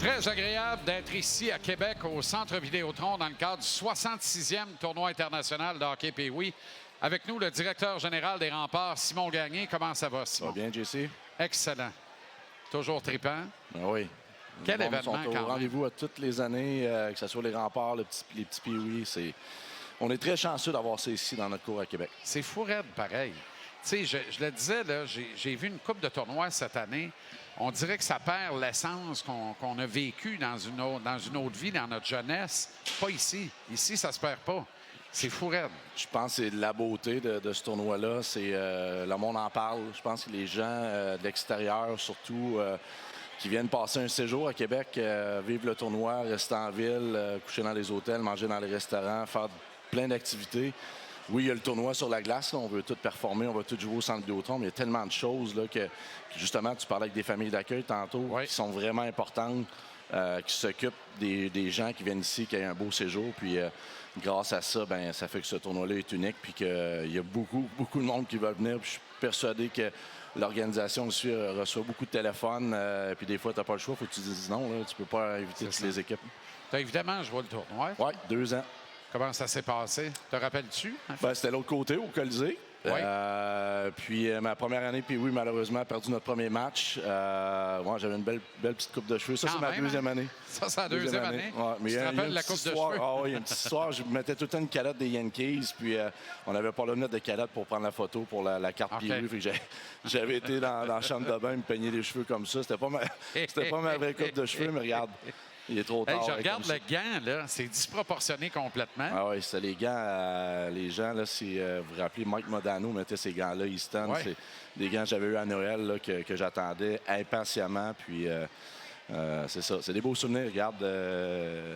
Très agréable d'être ici à Québec, au Centre Vidéotron, dans le cadre du 66e tournoi international de hockey Pee-Wee. Avec nous, le directeur général des Remparts, Simon Gagné. Comment ça va, Simon? Ça va bien, JC? Excellent. Toujours trippant. Ben oui. Quel événement, sont quand au même. Rendez-vous à toutes les années, que ce soit les Remparts, les petits Pee-Wee. On est très chanceux d'avoir ça ici dans notre cour à Québec. C'est fou raide, pareil. Tu sais, je le disais, là, j'ai vu une coupe de tournois cette année. On dirait que ça perd l'essence qu'on a vécue dans une autre vie, dans notre jeunesse. Pas ici. Ici, ça se perd pas. C'est fou raide. Je pense que c'est la beauté de ce tournoi-là. Le monde en parle. Je pense que les gens de l'extérieur, surtout, qui viennent passer un séjour à Québec, vivre le tournoi, rester en ville, coucher dans les hôtels, manger dans les restaurants, faire plein d'activités. Oui, il y a le tournoi sur la glace. Là. On veut tout performer, on va tout jouer au Centre Vidéotron. Mais il y a tellement de choses là, que, justement, tu parlais avec des familles d'accueil tantôt, qui sont vraiment importantes, qui s'occupent des gens qui viennent ici, qui aient un beau séjour. Puis, grâce à ça, ben, ça fait que ce tournoi-là est unique. Puis qu'il y a beaucoup de monde qui va venir. Puis je suis persuadé que l'organisation aussi reçoit beaucoup de téléphones. Puis des fois, tu n'as pas le choix. Il faut que tu dises non. Là. Tu peux pas inviter toutes les équipes. Tu as évidemment joué le tournoi. Oui, 2 ans. Comment ça s'est passé? Te rappelles-tu? Ben, c'était l'autre côté, au Colisée. Oui. Puis ma première année, puis oui, malheureusement, perdu notre premier match. Moi, j'avais une belle petite coupe de cheveux. Ça, c'est ma deuxième année. Ça, c'est la deuxième année? Ouais, mais tu te rappelles la coupe de cheveux? Ah oui, il y a une petite histoire. Je mettais tout le temps une calotte des Yankees, puis on n'avait pas le mettre de calotte pour prendre la photo pour la carte Pee-Wee. J'avais été dans la chambre de bain me peigner les cheveux comme ça. C'était pas ma vraie coupe de cheveux, mais regarde. Il est trop tard. Je regarde le gant, là. C'est disproportionné complètement. Ah oui, c'était les gants. Les gens, là, si vous vous rappelez, Mike Modano mettait ces gants-là, Easton. Ouais. C'est des gants que j'avais eu à Noël là, que j'attendais impatiemment. Puis c'est ça. C'est des beaux souvenirs. Regarde,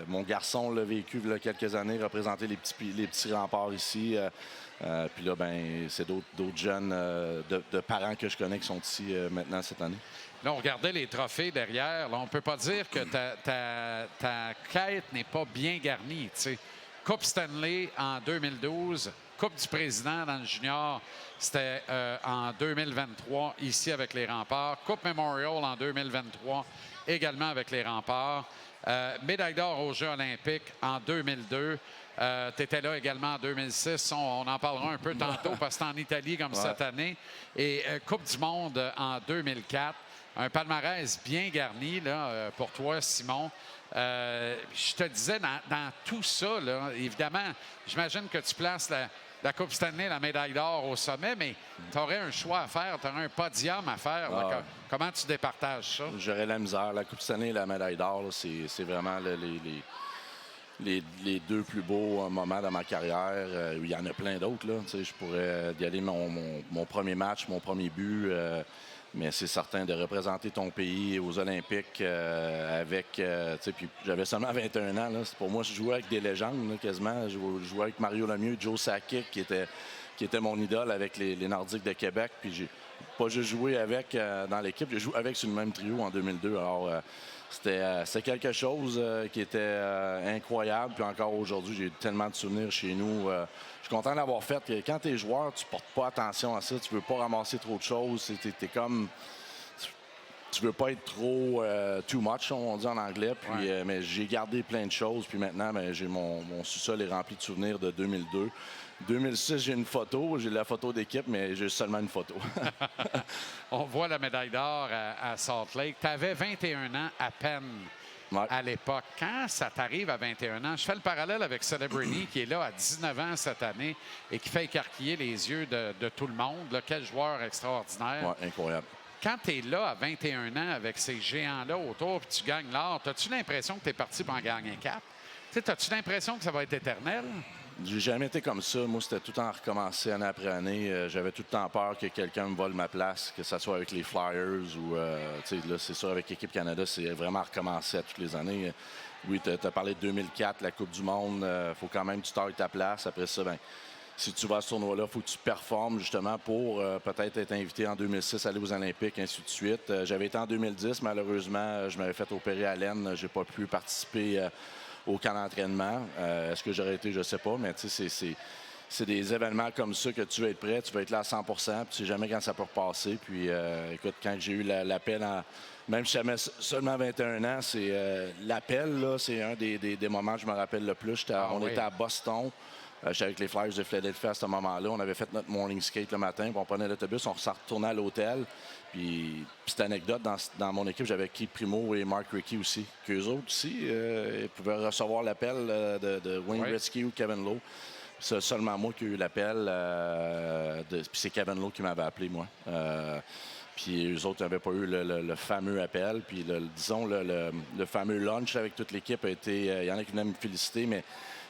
mon garçon l'a vécu il y a quelques années, représenter les petits remparts ici. Puis là, ben, c'est d'autres jeunes de parents que je connais qui sont ici maintenant cette année. Là, on regardait les trophées derrière. Là, on ne peut pas dire que ta quête n'est pas bien garnie. T'sais. Coupe Stanley en 2012, Coupe du Président dans le junior, c'était en 2023, ici avec les Remparts. Coupe Memorial en 2023, également avec les Remparts. Médaille d'or aux Jeux olympiques en 2002. Tu étais là également en 2006. On en parlera un peu tantôt parce que c'est en Italie comme cette année. Et Coupe du monde en 2004. Un palmarès bien garni là, pour toi, Simon. Je te disais, dans tout ça, là, évidemment, j'imagine que tu places la Coupe Stanley, la médaille d'or au sommet, mais tu aurais un choix à faire, tu aurais un podium à faire. Là. Comment tu départages ça? J'aurais la misère. La Coupe Stanley et la médaille d'or, c'est vraiment les deux plus beaux moments dans ma carrière. Il y en a plein d'autres. Je pourrais y aller mon premier match, mon premier but. Mais c'est certain de représenter ton pays aux Olympiques avec... puis j'avais seulement 21 ans. Là. Pour moi, je jouais avec des légendes, là, quasiment. Je jouais avec Mario Lemieux, Joe Sakic, qui était mon idole avec les Nordiques de Québec. Puis j'ai pas juste joué avec dans l'équipe, j'ai joué avec sur le même trio en 2002. Alors, c'était quelque chose qui était incroyable. Puis encore aujourd'hui, j'ai eu tellement de souvenirs chez nous. Je suis content d'avoir fait. Quand tu es joueur, tu portes pas attention à ça. Tu veux pas ramasser trop de choses. T'es comme... Tu veux pas être trop too much, on dit en anglais. Puis, mais j'ai gardé plein de choses. Puis maintenant, ben, mon sous-sol est rempli de souvenirs de 2002. 2006, j'ai une photo. J'ai la photo d'équipe, mais j'ai seulement une photo. On voit la médaille d'or à Salt Lake. Tu avais 21 ans à peine à l'époque. Quand ça t'arrive à 21 ans, je fais le parallèle avec Celebrity qui est là à 19 ans cette année et qui fait écarquiller les yeux de tout le monde. Là, quel joueur extraordinaire. Ouais, incroyable. Quand tu es là à 21 ans avec ces géants-là autour et tu gagnes l'or, as-tu l'impression que tu es parti pour en gagner 4? As-tu l'impression que ça va être éternel? J'ai jamais été comme ça. Moi, c'était tout le temps recommencer année après année. J'avais tout le temps peur que quelqu'un me vole ma place, que ce soit avec les Flyers ou... là, c'est sûr, avec l'équipe Canada, c'est vraiment recommencer à toutes les années. Oui, tu as parlé de 2004, la Coupe du monde. Faut quand même que tu tardes ta place. Après ça, ben, si tu vas à ce tournoi-là, il faut que tu performes justement pour peut-être être invité en 2006, aller aux Olympiques, ainsi de suite. J'avais été en 2010. Malheureusement, je m'avais fait opérer à l'aine. J'ai pas pu participer au camp d'entraînement. Est-ce que j'aurais été? Je ne sais pas, mais c'est des événements comme ça que tu veux être prêt, tu veux être là à 100 puis tu sais jamais quand ça peut repasser. Puis, écoute, quand j'ai eu l'appel Même si j'avais seulement 21 ans, c'est l'appel, là, c'est un des moments que je me rappelle le plus. On était à Boston. J'étais avec les Flyers de Philadelphie à ce moment-là. On avait fait notre morning skate le matin, puis on prenait l'autobus, on s'en retournait à l'hôtel. Puis, petite anecdote, dans mon équipe, j'avais Keith Primo et Mark Rickey aussi. Qu'eux autres aussi, ils pouvaient recevoir l'appel de Wayne Gretzky ou Kevin Lowe. C'est seulement moi qui ai eu l'appel. Puis c'est Kevin Lowe qui m'avait appelé, moi. Puis eux autres n'avaient pas eu le fameux appel. Puis disons, le fameux lunch avec toute l'équipe a été... Il y en a qui venaient me féliciter, mais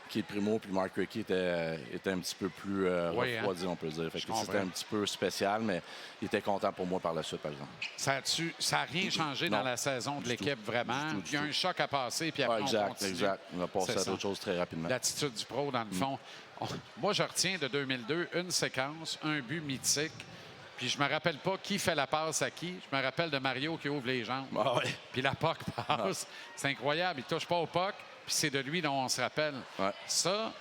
Keith Primo puis Mark Rickey étaient un petit peu plus refroidis, on peut dire. C'était un petit peu spécial, mais il était content pour moi par la suite, par exemple. Ça n'a rien changé dans la saison de l'équipe, vraiment. Il y a un choc à passer, puis après, on continue. Exact. On a passé à d'autres choses très rapidement. L'attitude du pro, dans le fond. Moi, je retiens de 2002 une séquence, un but mythique. Puis je me rappelle pas qui fait la passe à qui. Je me rappelle de Mario qui ouvre les jambes. Ah ouais. Puis la puck passe. C'est incroyable. Il touche pas au puck. Puis c'est de lui dont on se rappelle. Ouais. Ça,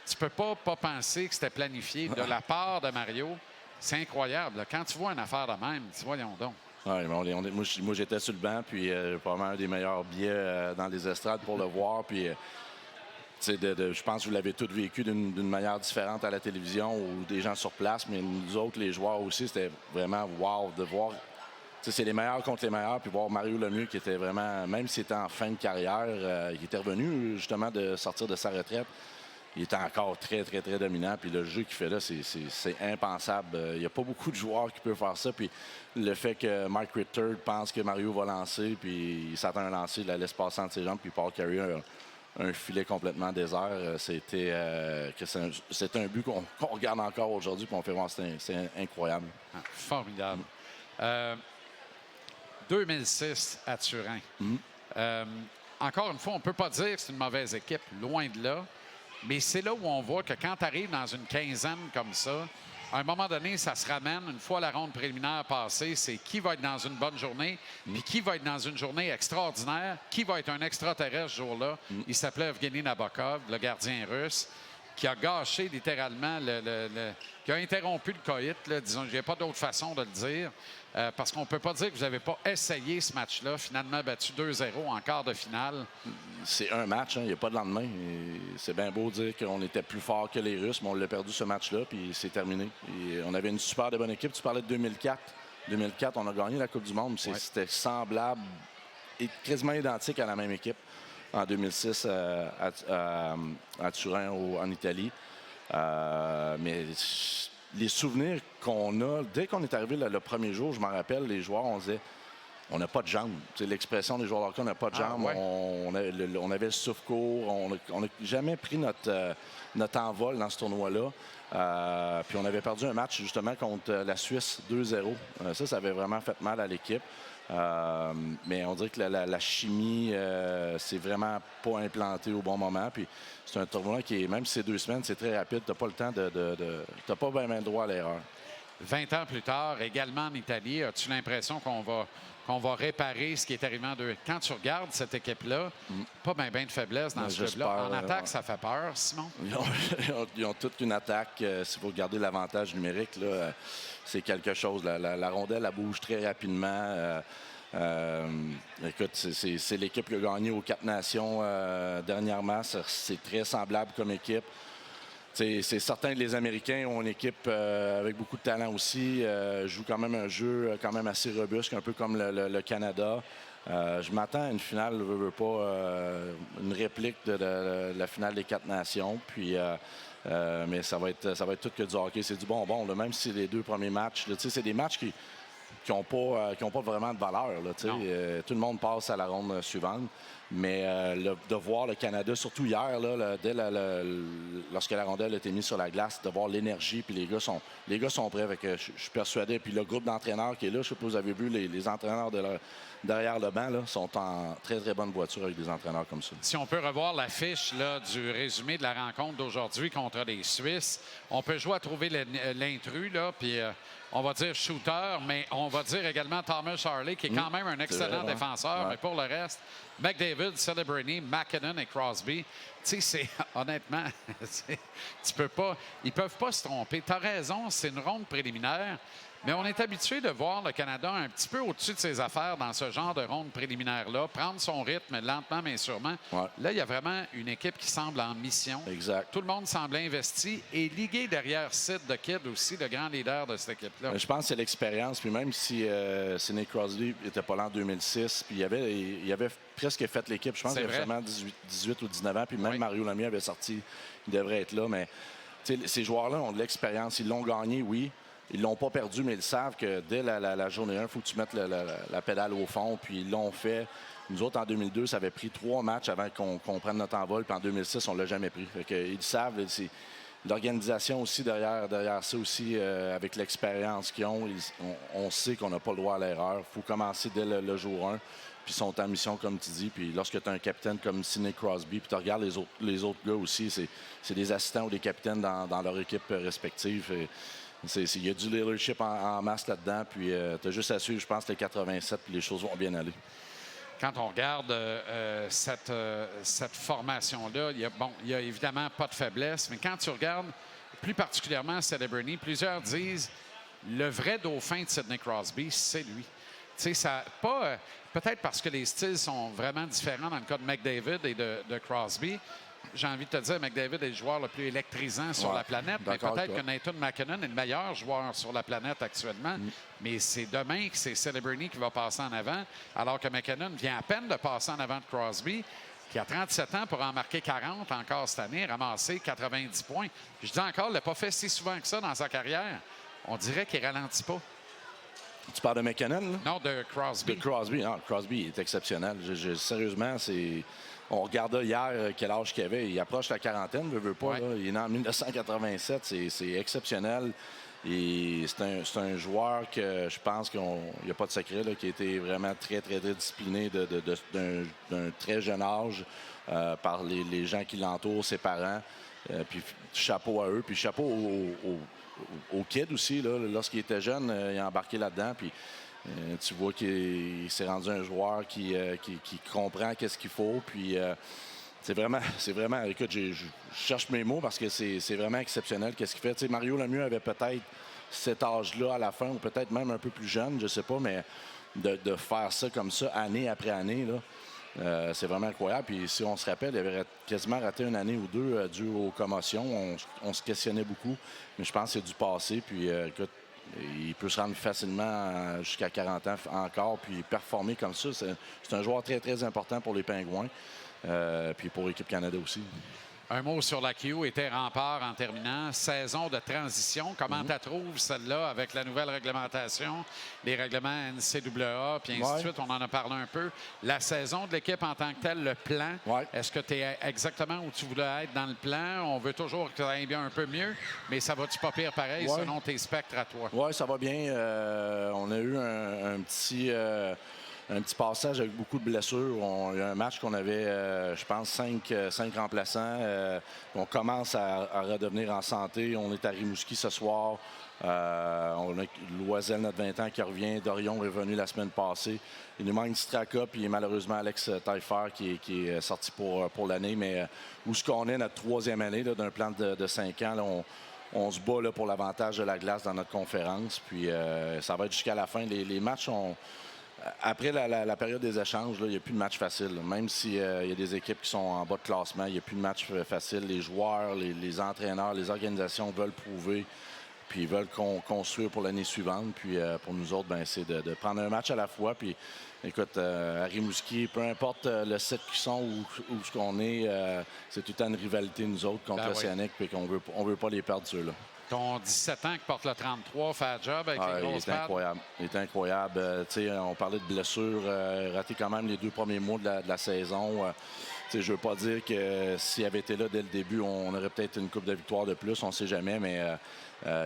tu peux pas penser que c'était planifié de la part de Mario. C'est incroyable. Quand tu vois une affaire de même, tu voyons donc. Ouais, moi, j'étais sur le banc, puis probablement un des meilleurs billets dans les estrades pour le voir. Puis, je pense que vous l'avez tous vécu d'une manière différente à la télévision ou des gens sur place, mais nous autres, les joueurs aussi, c'était vraiment wow de voir. C'est les meilleurs contre les meilleurs, puis voir Mario Lemieux qui était vraiment, même s'il était en fin de carrière, il était revenu justement de sortir de sa retraite. Il était encore très, très, très dominant. Puis le jeu qu'il fait là, c'est impensable. Il n'y a pas beaucoup de joueurs qui peuvent faire ça. Puis le fait que Mike Ritter pense que Mario va lancer, puis il s'attend à un lancer, il la laisse passer entre ses jambes, puis Paul Carey un filet complètement désert. C'était un but qu'on regarde encore aujourd'hui, puis on fait voir, c'est incroyable. Formidable. 2006 à Turin. Encore une fois, on ne peut pas dire que c'est une mauvaise équipe, loin de là. Mais c'est là où on voit que quand tu arrives dans une quinzaine comme ça, à un moment donné, ça se ramène, une fois la ronde préliminaire passée, c'est qui va être dans une bonne journée, puis qui va être dans une journée extraordinaire, qui va être un extraterrestre ce jour-là. Il s'appelait Evgeny Nabokov, le gardien russe, qui a gâché littéralement, qui a interrompu le coït, là, disons, il n'y a pas d'autre façon de le dire, parce qu'on ne peut pas dire que vous n'avez pas essayé ce match-là, finalement battu 2-0 en quart de finale. C'est un match, il n'y a pas de lendemain. C'est bien beau de dire qu'on était plus fort que les Russes, mais on l'a perdu ce match-là, puis c'est terminé. Et on avait une super de bonne équipe. Tu parlais de 2004. 2004, on a gagné la Coupe du Monde. C'était semblable et quasiment identique à la même équipe en 2006 à Turin, en Italie. Mais les souvenirs qu'on a, dès qu'on est arrivé le premier jour, je m'en rappelle, les joueurs, on disait on n'a pas de jambes. C'est l'expression des joueurs de hockey, on n'a pas de jambes. Ouais. On avait le souffle court. On n'a jamais pris notre envol dans ce tournoi-là. Puis on avait perdu un match justement contre la Suisse 2-0. Ça avait vraiment fait mal à l'équipe. Mais on dirait que la chimie, c'est vraiment pas implanté au bon moment. Puis c'est un tournoi qui est, même si c'est 2 semaines, c'est très rapide. Tu n'as pas le temps tu n'as pas bien droit à l'erreur. 20 ans plus tard, également en Italie, as-tu l'impression qu'on va réparer ce qui est arrivé en deux? Quand tu regardes cette équipe-là, pas bien de faiblesse dans ce club-là. En attaque, ça fait peur, Simon? Ils ont toute une attaque. Si vous regardez l'avantage numérique, là, c'est quelque chose. La rondelle, elle bouge très rapidement. Écoute, c'est l'équipe qui a gagné aux 4 Nations dernièrement. C'est très semblable comme équipe. C'est certain que les Américains ont une équipe avec beaucoup de talent aussi. Jouent quand même un jeu quand même assez robuste, un peu comme le Canada. Je m'attends à une finale, une réplique de la finale des 4 Nations. Puis, mais ça va être tout que du hockey. C'est du bonbon. Là, même si les 2 premiers matchs, c'est des matchs qui n'ont pas vraiment de valeur. Là, tout le monde passe à la ronde suivante. Mais de voir le Canada, surtout hier, là, lorsque la rondelle a été mise sur la glace, de voir l'énergie, puis les gars sont prêts. Je suis persuadé. Puis le groupe d'entraîneurs qui est là, je sais pas si vous avez vu, les entraîneurs derrière le banc là, sont en très, très bonne voiture avec des entraîneurs comme ça. Si on peut revoir l'affiche du résumé de la rencontre d'aujourd'hui contre les Suisses, on peut jouer à trouver l'intrus, là, puis on va dire shooter, mais on va dire également Thomas Harley, qui est quand même un excellent défenseur. Ouais. Mais pour le reste, McDavid, Celebrini, McKinnon et Crosby, tu sais, honnêtement, tu peux pas, ils peuvent pas se tromper. Tu as raison, c'est une ronde préliminaire, Mais on est habitué de voir le Canada un petit peu au-dessus de ses affaires dans ce genre de ronde préliminaire-là, prendre son rythme lentement mais sûrement. Ouais. Là, il y a vraiment une équipe qui semble en mission. Exact. Tout le monde semble investi et ligué derrière Sid the Kid aussi, le grand leader de cette équipe-là. Je pense que c'est l'expérience. Puis même si Sidney Crosby n'était pas là en 2006, puis il avait presque fait l'équipe. Je pense qu'il avait seulement 18 ou 19 ans. Puis même Mario Lemieux avait sorti, il devrait être là. Mais ces joueurs-là ont de l'expérience. Ils l'ont gagné, oui. Ils l'ont pas perdu, mais ils savent que dès la journée 1, il faut que tu mettes la pédale au fond. Puis ils l'ont fait. Nous autres, en 2002, ça avait pris 3 matchs avant qu'on prenne notre envol. Puis en 2006, on ne l'a jamais pris. Fait que, ils savent. L'organisation aussi derrière ça aussi, avec l'expérience qu'ils ont, on sait qu'on n'a pas le droit à l'erreur. Il faut commencer dès le jour 1. Puis ils sont en mission, comme tu dis. Puis lorsque tu as un capitaine comme Sidney Crosby, puis tu regardes les autres gars aussi, c'est des assistants ou des capitaines dans leur équipe respective. Il y a du leadership en masse là-dedans. Puis tu as juste à suivre, je pense, les 87, puis les choses vont bien aller. Quand on regarde cette formation-là, il y a évidemment pas de faiblesse, mais quand tu regardes plus particulièrement Celebrity, plusieurs disent le vrai dauphin de Sidney Crosby, c'est lui. Tu sais, ça pas peut-être parce que les styles sont vraiment différents dans le cas de McDavid et de Crosby. J'ai envie de te dire, McDavid est le joueur le plus électrisant sur la planète, mais peut-être que Nathan MacKinnon est le meilleur joueur sur la planète actuellement. Mais c'est demain que c'est Celebrity qui va passer en avant, alors que MacKinnon vient à peine de passer en avant de Crosby, qui a 37 ans pour en marquer 40 encore cette année, ramasser 90 points. Puis je dis encore, il l'a pas fait si souvent que ça dans sa carrière. On dirait qu'il ralentit pas. Tu parles de MacKinnon, là? Non, de Crosby. De Crosby. Non, Crosby est exceptionnel. Sérieusement, c'est... On regardait hier quel âge qu'il avait. Il approche la quarantaine, veut pas. Là. Il est né en 1987. C'est exceptionnel. Et c'est un joueur que je pense qu'il n'y a pas de secret, là, qui a été vraiment très, très, très discipliné d'un très jeune âge par les gens qui l'entourent, ses parents. Puis chapeau à eux. Puis chapeau aux kids aussi. Lorsqu'il était jeune, il a embarqué là-dedans. Puis tu vois qu'il s'est rendu un joueur qui comprend qu'est-ce qu'il faut. Puis c'est vraiment, écoute, je cherche mes mots parce que c'est vraiment exceptionnel qu'est-ce qu'il fait. Tu sais, Mario Lemieux avait peut-être cet âge-là à la fin, ou peut-être même un peu plus jeune, je sais pas, mais de faire ça comme ça, année après année, là, c'est vraiment incroyable. Puis si on se rappelle, il avait quasiment raté une année ou deux dû aux commotions. On se questionnait beaucoup, mais je pense que c'est du passé. Puis écoute, il peut se rendre facilement jusqu'à 40 ans encore, puis performer comme ça. C'est un joueur très, très important pour les Pingouins, puis pour l'équipe Canada aussi. Un mot sur la Q était rempart en terminant. Saison de transition. Comment tu trouves celle-là avec la nouvelle réglementation, les règlements NCAA, puis ainsi de suite? On en a parlé un peu. La saison de l'équipe en tant que telle, le plan, est-ce que tu es exactement où tu voulais être dans le plan? On veut toujours que ça aille bien un peu mieux, mais ça va-tu pas pire pareil selon tes spectres à toi? Oui, ça va bien. On a eu un petit passage avec beaucoup de blessures. Il y a un match qu'on avait, je pense, 5 remplaçants. On commence à redevenir en santé. On est à Rimouski ce soir. On a Loisel, notre 20 ans, qui revient. Dorion est venu la semaine passée. Il nous manque Straka, puis malheureusement Alex Taillefer qui est sorti pour l'année. Mais où est-ce qu'on est, notre 3e année d'un plan de 5 ans, là, on se bat là, pour l'avantage de la glace dans notre conférence. Puis ça va être jusqu'à la fin. Les matchs ont... Après la période des échanges, il n'y a plus de match facile. Même s'il y a des équipes qui sont en bas de classement, il n'y a plus de match facile. Les joueurs, les entraîneurs, les organisations veulent prouver, puis ils veulent construire pour l'année suivante. Puis pour nous autres, c'est de prendre un match à la fois. Puis écoute, à Rimouski, peu importe le site qu'ils sont ou ce qu'on est, c'est tout le temps une rivalité, nous autres, contre l'Océanique, puis qu'on veut pas les perdre, ceux-là. Ton 17 ans qui porte le 33 fait le job avec les grosses pattes. Il est incroyable. On parlait de blessures. Raté quand même les 2 premiers mois de la saison. Je ne veux pas dire que s'il avait été là dès le début, on aurait peut-être une coupe de victoire de plus. On ne sait jamais, mais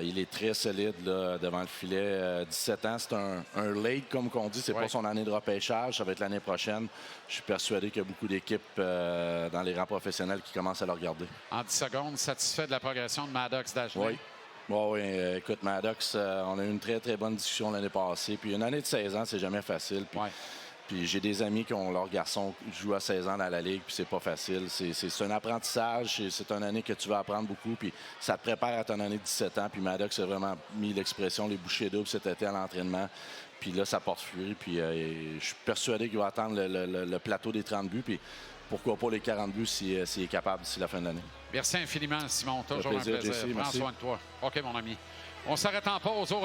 il est très solide là, devant le filet. 17 ans, c'est un late, comme on dit. C'est pas son année de repêchage. Ça va être l'année prochaine. Je suis persuadé qu'il y a beaucoup d'équipes dans les rangs professionnels qui commencent à le regarder. En 10 secondes, satisfait de la progression de Maddox d'Agenais? Oui. Oui, écoute, Maddox, on a eu une très, très bonne discussion l'année passée. Puis une année de 16 ans, c'est jamais facile. Puis, Puis j'ai des amis qui ont leur garçon qui joue à 16 ans dans la Ligue, puis c'est pas facile. C'est un apprentissage, c'est une année que tu vas apprendre beaucoup, puis ça te prépare à ton année de 17 ans. Puis Maddox a vraiment mis l'expression les bouchées doubles cet été à l'entraînement. Puis là, ça porte fruit. Puis je suis persuadé qu'il va atteindre le plateau des 30 buts. Puis pourquoi pas les 40 buts s'il est capable d'ici la fin de l'année. Merci infiniment, Simon. Toujours un plaisir. JC, Prends soin de toi. OK, mon ami. On s'arrête en pause.